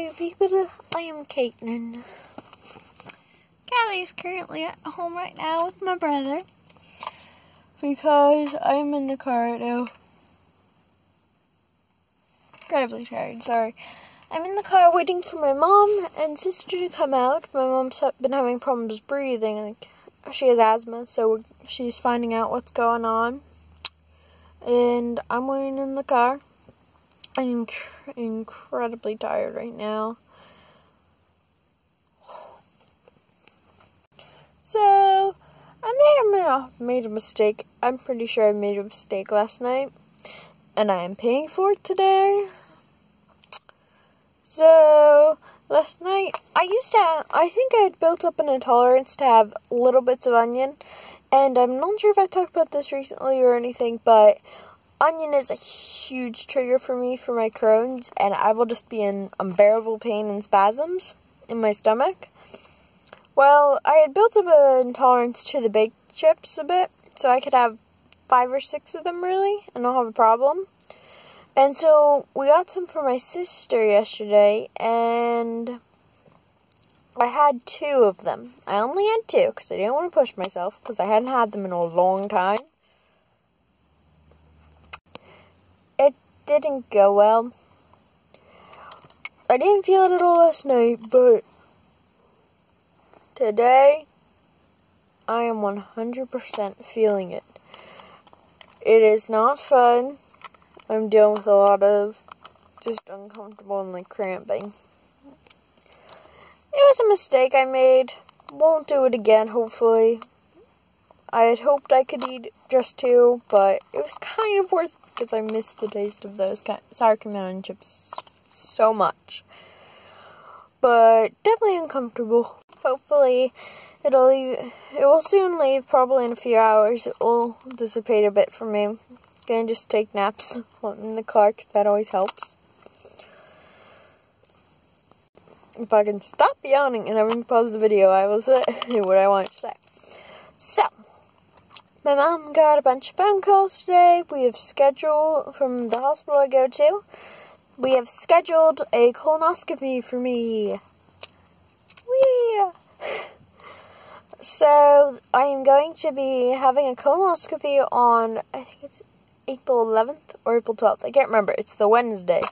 Hi people, I am Caitlin. Callie is currently at home right now with my brother because I'm in the car right now. Incredibly tired, sorry. I'm in the car waiting for my mom and sister to come out. My mom's been having problems breathing, like she has asthma, so she's finding out what's going on. And I'm waiting in the car. I'm incredibly tired right now. So, I may or may not have made a mistake. I'm pretty sure I made a mistake last night. And I am paying for it today. So, last night, I think I had built up an intolerance to have little bits of onion. And I'm not sure if I talked about this recently or anything, but onion is a huge trigger for me for my Crohn's, and I will just be in unbearable pain and spasms in my stomach. Well, I had built up an intolerance to the baked chips a bit, so I could have 5 or 6 of them really, and not have a problem. And so we got some for my sister yesterday, and I had 2 of them. I only had 2 because I didn't want to push myself because I hadn't had them in a long time. Didn't go well. I didn't feel it at all last night, but today I am 100% feeling it. It is not fun. I'm dealing with a lot of just uncomfortable and like cramping. It was a mistake I made. Won't do it again, hopefully. I had hoped I could eat just 2, but it was kind of worth it because I miss the taste of those sour cream and onion chips so much. But definitely uncomfortable. Hopefully it will soon leave, probably in a few hours. It will dissipate a bit for me. I'm gonna just take naps in the car because that always helps. If I can stop yawning and having to pause the video, I will say what I want to say. So, my mom got a bunch of phone calls today. We have scheduled, from the hospital I go to, we have scheduled a colonoscopy for me. Whee! So, I am going to be having a colonoscopy on, I think it's April 11th or April 12th. I can't remember. It's the Wednesday.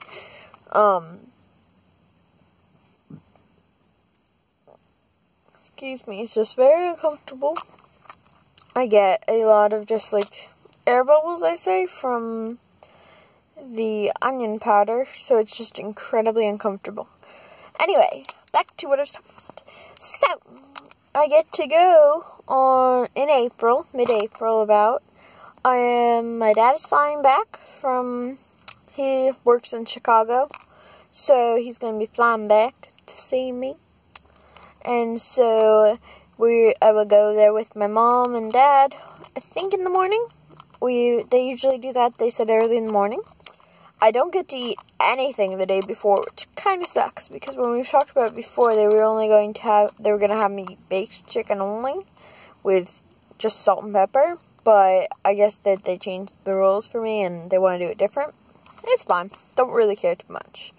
Excuse me. It's just very uncomfortable. I get a lot of just like air bubbles, I say, from the onion powder, so it's just incredibly uncomfortable. Anyway, back to what I was talking about. So, I get to go in April, mid-April about. My dad is flying back he works in Chicago, so he's going to be flying back to see me. And so I will go there with my mom and dad, I think in the morning. They usually do that, they said early in the morning. I don't get to eat anything the day before, which kind of sucks, because when we've talked about it before, they were going to have me eat baked chicken only, with just salt and pepper, but I guess that they changed the rules for me, and they want to do it different. It's fine, don't really care too much,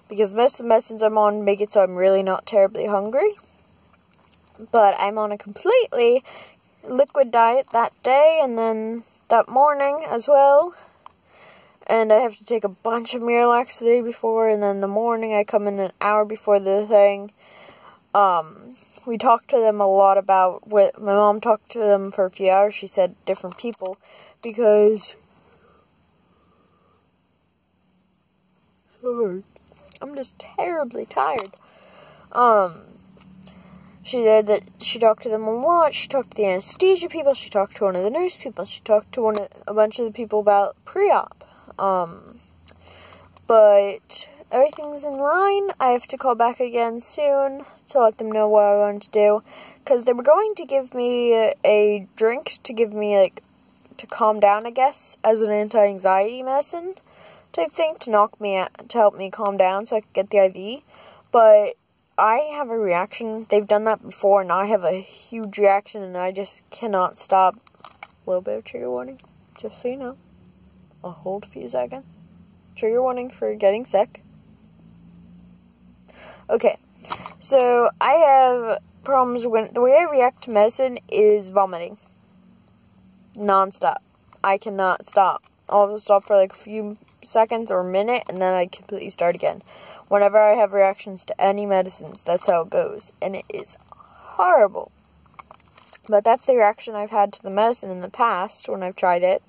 because most of the medicines I'm on make it so I'm really not terribly hungry. But I'm on a completely liquid diet that day, and then that morning as well. And I have to take a bunch of Miralax the day before, and then the morning I come in an hour before the thing. We talked to them a lot about my mom talked to them for a few hours. She said different people, because I'm just terribly tired. She said that she talked to them a lot. She talked to the anesthesia people. She talked to one of the nurse people. She talked to a bunch of the people about pre-op. But everything's in line. I have to call back again soon to let them know what I want to do. Because they were going to give me a drink to give me, like, to calm down, I guess, as an anti-anxiety medicine type thing to help me calm down so I could get the IV. But I have a reaction. They've done that before, and I have a huge reaction, and I just cannot stop. A little bit of trigger warning, just so you know. I'll hold a few seconds. Trigger warning for getting sick. Okay, so I have problems when the way I react to medicine is vomiting. Non-stop. I cannot stop. I'll stop for like a few seconds or a minute, and then I completely start again. Whenever I have reactions to any medicines, that's how it goes. And it is horrible. But that's the reaction I've had to the medicine in the past when I've tried it.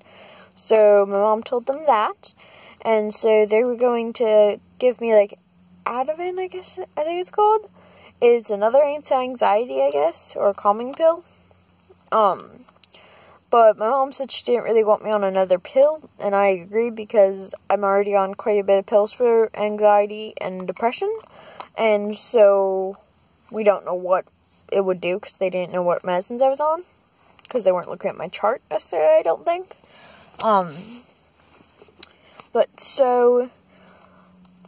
So my mom told them that. And so they were going to give me like Ativan, I think it's called. It's another anti-anxiety, I guess, or a calming pill. But my mom said she didn't really want me on another pill, and I agreed because I'm already on quite a bit of pills for anxiety and depression, and so we don't know what it would do because they didn't know what medicines I was on, because they weren't looking at my chart necessarily, I don't think. But so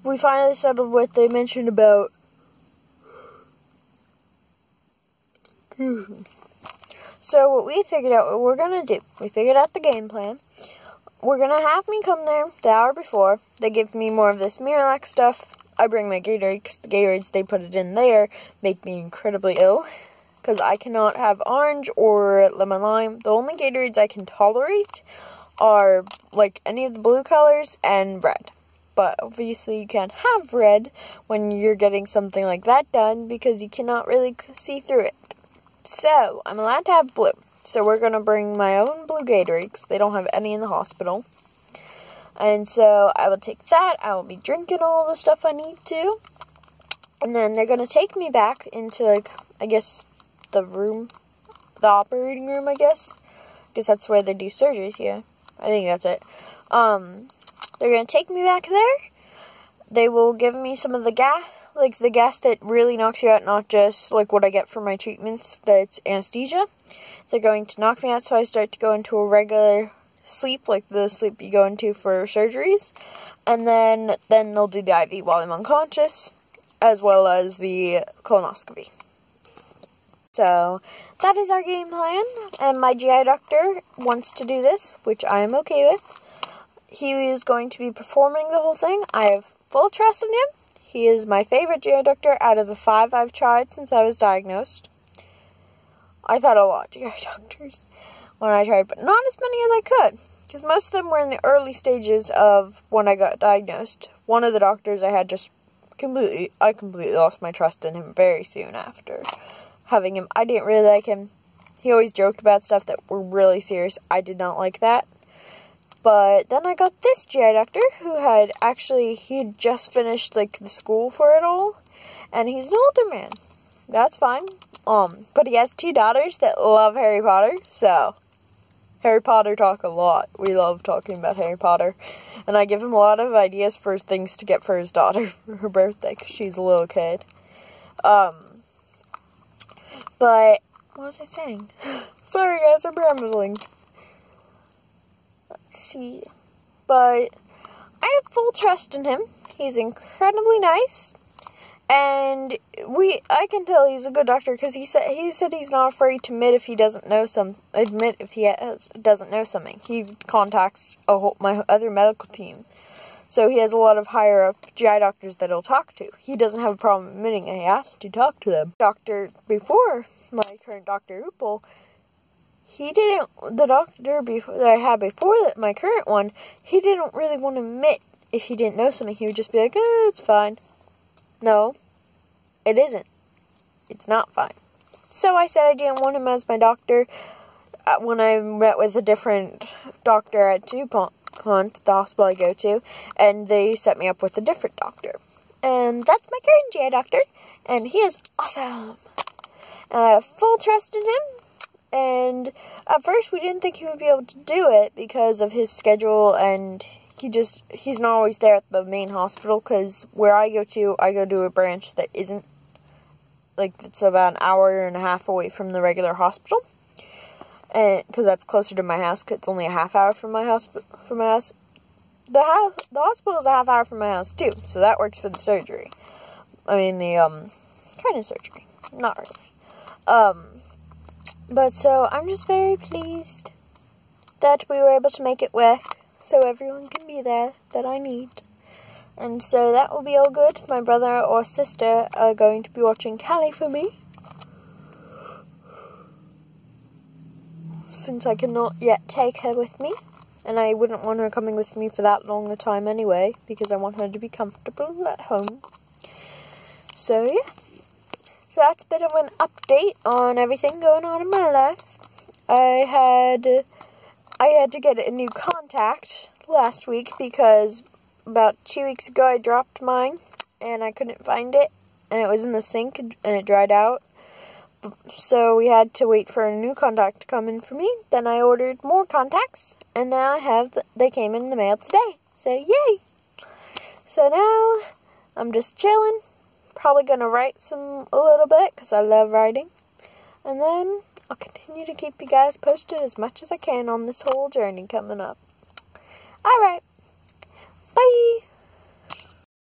we finally settled what they mentioned about So what we figured out what we're going to do, we figured out the game plan. We're going to have me come there the hour before. They give me more of this Miralax stuff. I bring my Gatorade because the Gatorades they put it in there make me incredibly ill. Because I cannot have orange or lemon lime. The only Gatorades I can tolerate are like any of the blue colors and red. But obviously you can't have red when you're getting something like that done because you cannot really see through it. So, I'm allowed to have blue. So, we're going to bring my own blue Gatorades. They don't have any in the hospital. And so, I will take that. I will be drinking all the stuff I need to. And then they're going to take me back into, like, I guess, the operating room, I guess. Because that's where they do surgeries, yeah. I think that's it. They're going to take me back there. They will give me some of the gas. Like the gas that really knocks you out, not just like what I get for my treatments, that's anesthesia. They're going to knock me out so I start to go into a regular sleep, like the sleep you go into for surgeries. And then they'll do the IV while I'm unconscious, as well as the colonoscopy. So, that is our game plan, and my GI doctor wants to do this, which I am okay with. He is going to be performing the whole thing. I have full trust in him. He is my favorite GI doctor out of the 5 I've tried since I was diagnosed. I've had a lot of GI doctors when I tried, but not as many as I could. Because most of them were in the early stages of when I got diagnosed. One of the doctors I had I completely lost my trust in him very soon after having him. I didn't really like him. He always joked about stuff that were really serious. I did not like that. But then I got this GI doctor who had he'd just finished like the school for it all. And he's an older man. That's fine. But he has 2 daughters that love Harry Potter. So, Harry Potter talk a lot. We love talking about Harry Potter. And I give him a lot of ideas for things to get for his daughter for her birthday because she's a little kid. But, what was I saying? Sorry guys, I'm rambling. Let's see. But I have full trust in him. He's incredibly nice. And I can tell he's a good doctor because he said he's not afraid to admit if he doesn't know doesn't know something. He contacts my other medical team. So he has a lot of higher up GI doctors that he'll talk to. He doesn't have a problem admitting he has to talk to them. Doctor before my current Dr. Hoople, the doctor that I had before my current one, he didn't really want to admit if he didn't know something. He would just be like, it's fine. No, it isn't. It's not fine. So I said I didn't want him as my doctor when I met with a different doctor at DuPont, the hospital I go to, and they set me up with a different doctor. And that's my current GI doctor, and he is awesome. And I have full trust in him. And at first we didn't think he would be able to do it because of his schedule, and he's not always there at the main hospital because where I go to a branch that isn't, like, it's about an hour and a half away from the regular hospital. And because that's closer to my house, because it's only a half hour from my house. The hospital is a half hour from my house too, so that works for the surgery. I mean the kind of surgery, not really. But so I'm just very pleased that we were able to make it work, so everyone can be there that I need. And so that will be all good. My brother or sister are going to be watching Callie for me, since I cannot yet take her with me. And I wouldn't want her coming with me for that long a time anyway, because I want her to be comfortable at home. So yeah. So that's a bit of an update on everything going on in my life. I had to get a new contact last week because about 2 weeks ago I dropped mine and I couldn't find it, and it was in the sink and it dried out. So we had to wait for a new contact to come in for me. Then I ordered more contacts, and now they came in the mail today. So yay! So now I'm just chilling. Probably gonna write a little bit because I love writing, and then I'll continue to keep you guys posted as much as I can on this whole journey coming up. Alright, bye!